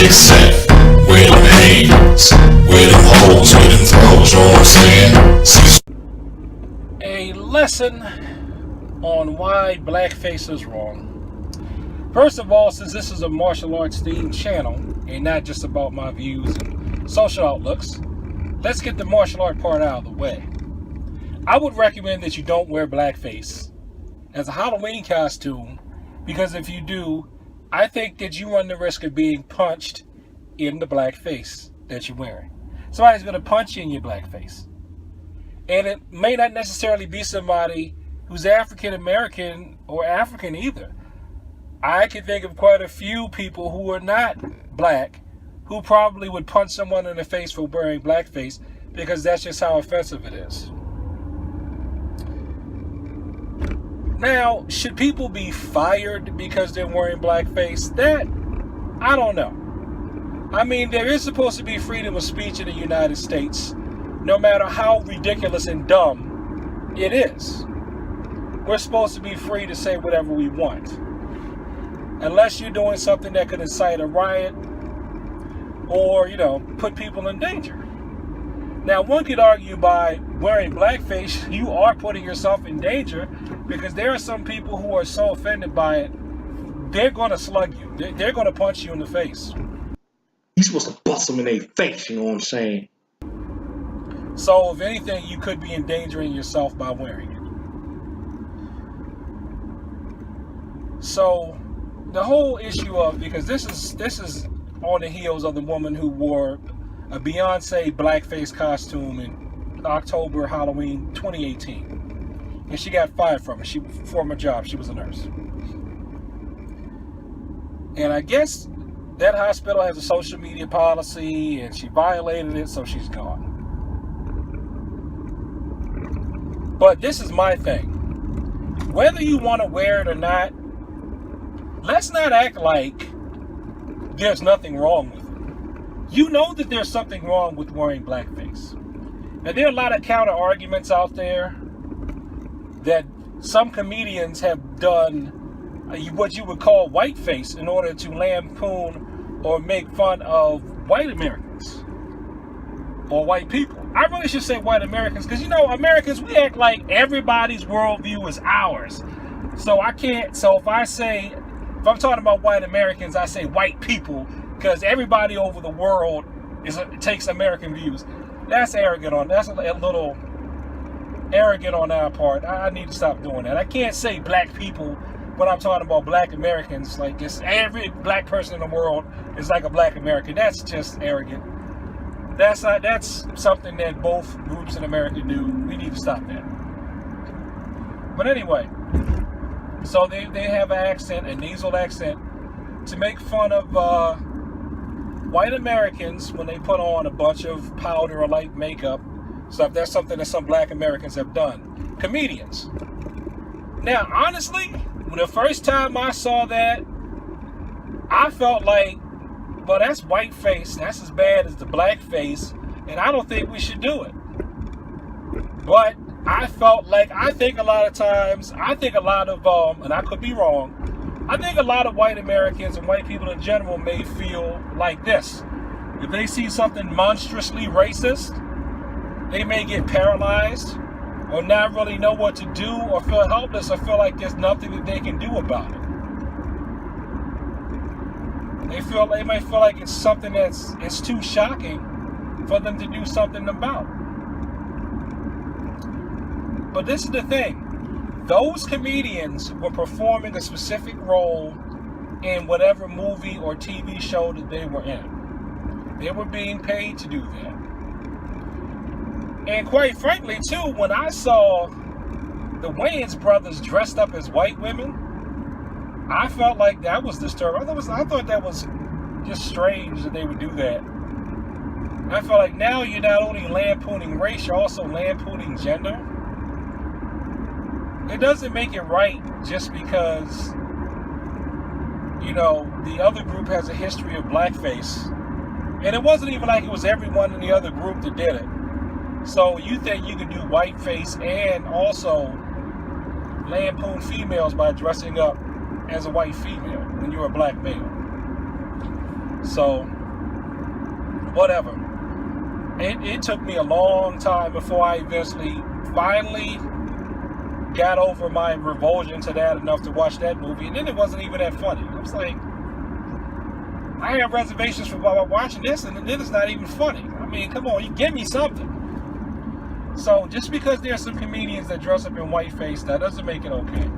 Except where them haters, where them hoes, where them throws, you know what I'm saying? Cecil. A lesson on why blackface is wrong. First of all, since this is a martial arts themed channel and not just about my views and social outlooks, let's get the martial art part out of the way. I would recommend that you don't wear blackface as a Halloween costume, because if you do, I think that you run the risk of being punched in the black face that you're wearing. Somebody's going to punch you in your black face. And it may not necessarily be somebody who's African American or African either. I can think of quite a few people who are not black who probably would punch someone in the face for wearing blackface, because that's just how offensive it is. Now, should people be fired because they're wearing blackface? That, I don't know. I mean, there is supposed to be freedom of speech in the United States, no matter how ridiculous and dumb it is. We're supposed to be free to say whatever we want, unless you're doing something that could incite a riot or, put people in danger. Now, one could argue by wearing blackface, you are putting yourself in danger, because there are some people who are so offended by it, they're going to slug you. They're going to punch you in the face. You're supposed to bust them in their face, you know what I'm saying? So, if anything, you could be endangering yourself by wearing it. So, the whole issue of, because this is on the heels of the woman who wore a Beyonce blackface costume in October Halloween 2018, and she got fired from it. From her job, she was a nurse, and I guess that hospital has a social media policy, and she violated it, so she's gone. But this is my thing: whether you want to wear it or not, let's not act like there's nothing wrong with it. You know that there's something wrong with wearing blackface. Now, there are a lot of counter arguments out there that some comedians have done what you would call whiteface in order to lampoon or make fun of white Americans or white people. I really should say white Americans, because Americans, we act like everybody's worldview is ours. So if I'm talking about white Americans, I say white people, because everybody over the world takes American views. That's arrogant. That's a little arrogant on our part. I need to stop doing that. I can't say black people when I'm talking about black Americans. Like, it's every black person in the world is like a black American. That's just arrogant. That's something that both groups in America do. We need to stop that. But anyway, so they have an accent, a nasal accent, to make fun of white Americans when they put on a bunch of powder or light makeup. So that's something that some black Americans have done. Comedians. Now, honestly, the first time I saw that, I felt like, well, that's whiteface. That's as bad as the blackface, and I don't think we should do it. But I think a lot of, and I could be wrong, I think a lot of white Americans and white people in general may feel like this. If they see something monstrously racist, they may get paralyzed or not really know what to do, or feel helpless, or feel like there's nothing that they can do about it. They might feel like it's something it's too shocking for them to do something about. But this is the thing. Those comedians were performing a specific role in whatever movie or TV show that they were in. They were being paid to do that. And quite frankly, too, when I saw the Wayans brothers dressed up as white women, I felt like that was disturbing. I thought that was just strange that they would do that. I felt like now you're not only lampooning race, you're also lampooning gender. It doesn't make it right just because, the other group has a history of blackface. And it wasn't even like it was everyone in the other group that did it. So you think you could do whiteface and also lampoon females by dressing up as a white female when you're a black male. So, whatever. It took me a long time before I finally got over my revulsion to that enough to watch that movie. And then it wasn't even that funny. I was like, I have reservations for watching this, and then it's not even funny. I mean, come on, you give me something. So, just because there's some comedians that dress up in whiteface, that doesn't make it okay.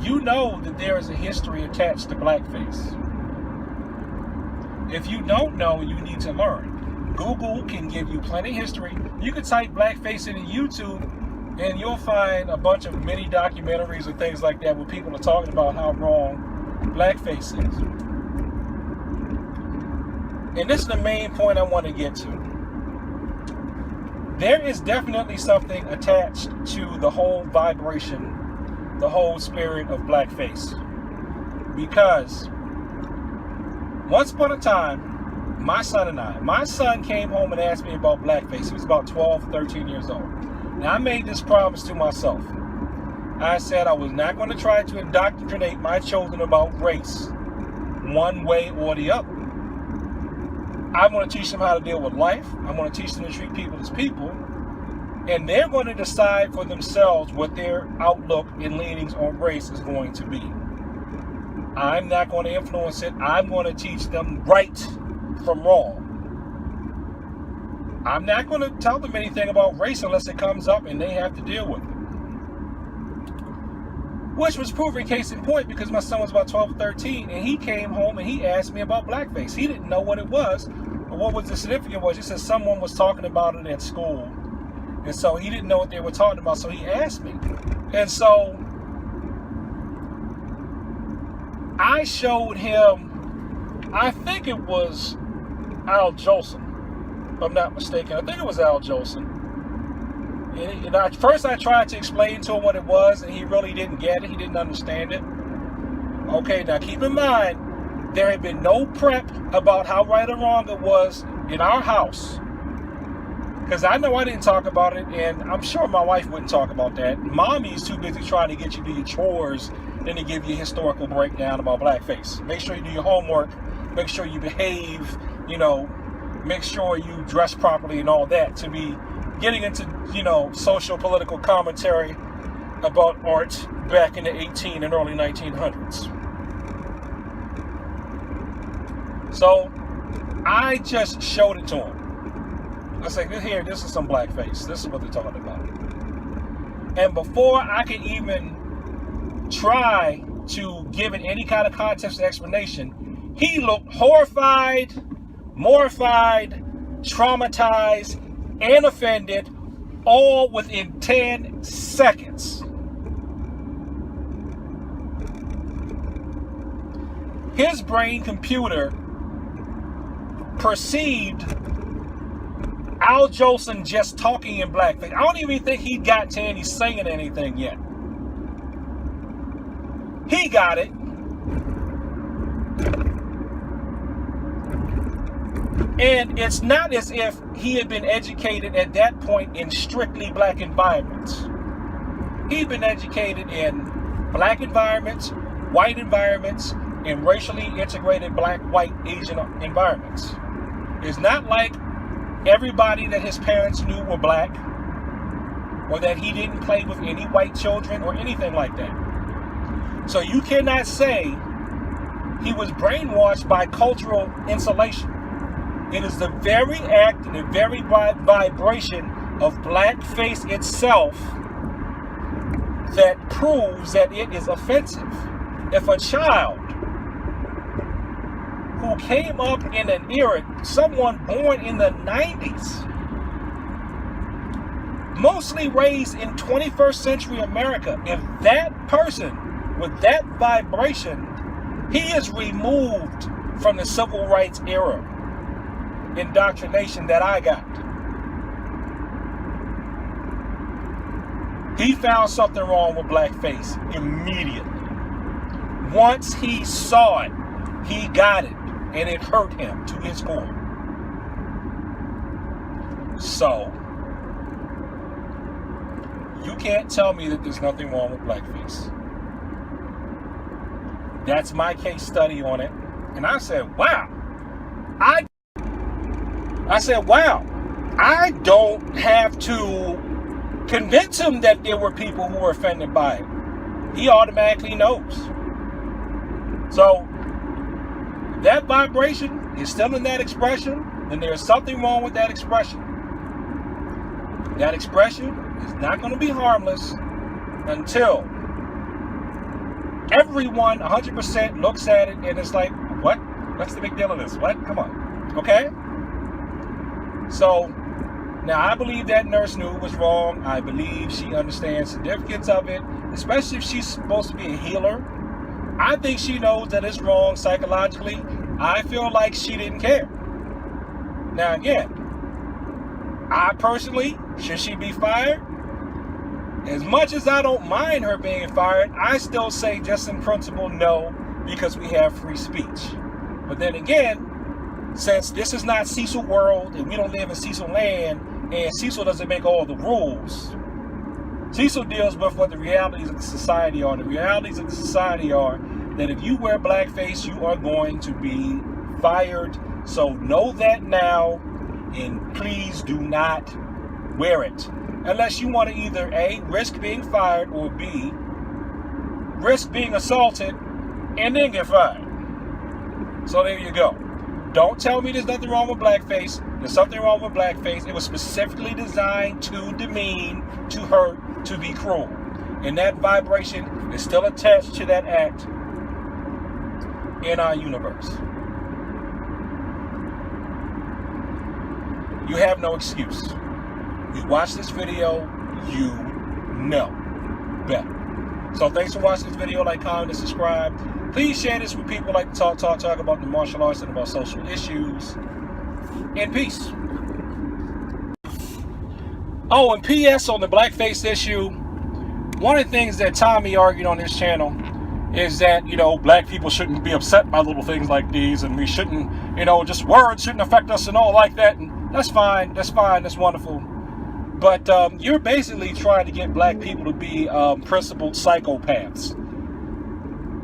You know that there is a history attached to blackface. If you don't know, you need to learn. Google can give you plenty of history. You can type blackface into YouTube, and you'll find a bunch of mini documentaries and things like that where people are talking about how wrong blackface is. And this is the main point I want to get to. There is definitely something attached to the whole vibration, the whole spirit of blackface. Because once upon a time, my son came home and asked me about blackface. He was about 12, 13 years old. Now, I made this promise to myself. I said I was not going to try to indoctrinate my children about race one way or the other. I'm going to teach them how to deal with life. I'm going to teach them to treat people as people. And they're going to decide for themselves what their outlook and leanings on race is going to be. I'm not going to influence it. I'm going to teach them right from wrong. I'm not going to tell them anything about race unless it comes up and they have to deal with it. Which was proven case in point because my son was about 12 or 13 and he came home and he asked me about blackface. He didn't know what it was, but what was the significance was he said someone was talking about it at school. And so he didn't know what they were talking about, so he asked me. And so I showed him, I think it was Al Jolson, if I'm not mistaken. I think it was Al Jolson. And at first I tried to explain to him what it was, and he really didn't get it. He didn't understand it. Okay, now keep in mind, there had been no prep about how right or wrong it was in our house. Because I know I didn't talk about it, and I'm sure my wife wouldn't talk about that. Mommy's too busy trying to get you to do your chores than to give you a historical breakdown about blackface. Make sure you do your homework. Make sure you behave, make sure you dress properly and all that to be getting into, social political commentary about art back in the 18 and early 1900s. So I just showed it to him. I said, here, this is some blackface. This is what they're talking about. And before I could even try to give it any kind of context or explanation, he looked horrified, mortified, traumatized, and offended, all within 10 seconds. His brain computer perceived Al Jolson just talking in blackface. I don't even think he got to any singing anything yet. He got it. And it's not as if he had been educated at that point in strictly black environments. He'd been educated in black environments, white environments, and racially integrated black, white, Asian environments. It's not like everybody that his parents knew were black, or that he didn't play with any white children or anything like that. So you cannot say he was brainwashed by cultural insulation. It is the very act and the very vibration of blackface itself that proves that it is offensive. If a child who came up in an era, someone born in the 90s, mostly raised in 21st century America, if that person with that vibration, he is removed from the civil rights era indoctrination that I got. He found something wrong with blackface immediately. Once he saw it, he got it, and it hurt him to his core. So, you can't tell me that there's nothing wrong with blackface. That's my case study on it. And I said, wow. I said, wow. I don't have to convince him that there were people who were offended by it. He automatically knows. So that vibration is still in that expression, and there's something wrong with that expression. That expression is not going to be harmless until everyone 100% looks at it and it's like, what? What's the big deal of this? What? Come on. Okay? So, now I believe that nurse knew it was wrong. I believe she understands the significance of it, especially if she's supposed to be a healer. I think she knows that it's wrong psychologically. I feel like she didn't care. Now again, I personally, should she be fired? As much as I don't mind her being fired, I still say just in principle no, because we have free speech. But then again, since this is not Cecil world and we don't live in Cecil land, and Cecil doesn't make all the rules, Cecil deals with what the realities of the society are. The realities of the society are that if you wear blackface, you are going to be fired. So know that now, and please do not wear it. Unless you want to either A, risk being fired, or B, risk being assaulted and then get fired. So there you go. Don't tell me there's nothing wrong with blackface. There's something wrong with blackface. It was specifically designed to demean, to hurt, to be cruel. And that vibration is still attached to that act in our universe. You have no excuse. You watch this video, you know better. So thanks for watching this video. Like, comment, and subscribe. Please share this with people like to talk about the martial arts and about social issues. And peace. Oh, and P.S. on the blackface issue, one of the things that Tommy argued on his channel is that, black people shouldn't be upset by little things like these, and we shouldn't, just words shouldn't affect us and all like that. And that's fine. That's fine. That's wonderful. But you're basically trying to get black people to be principled psychopaths.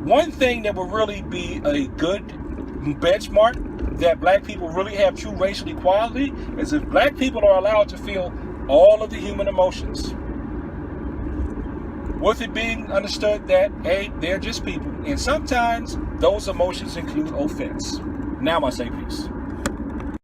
One thing that would really be a good benchmark that black people really have true racial equality is if black people are allowed to feel all of the human emotions, with it being understood that, hey, they're just people. And sometimes those emotions include offense. Now I say peace.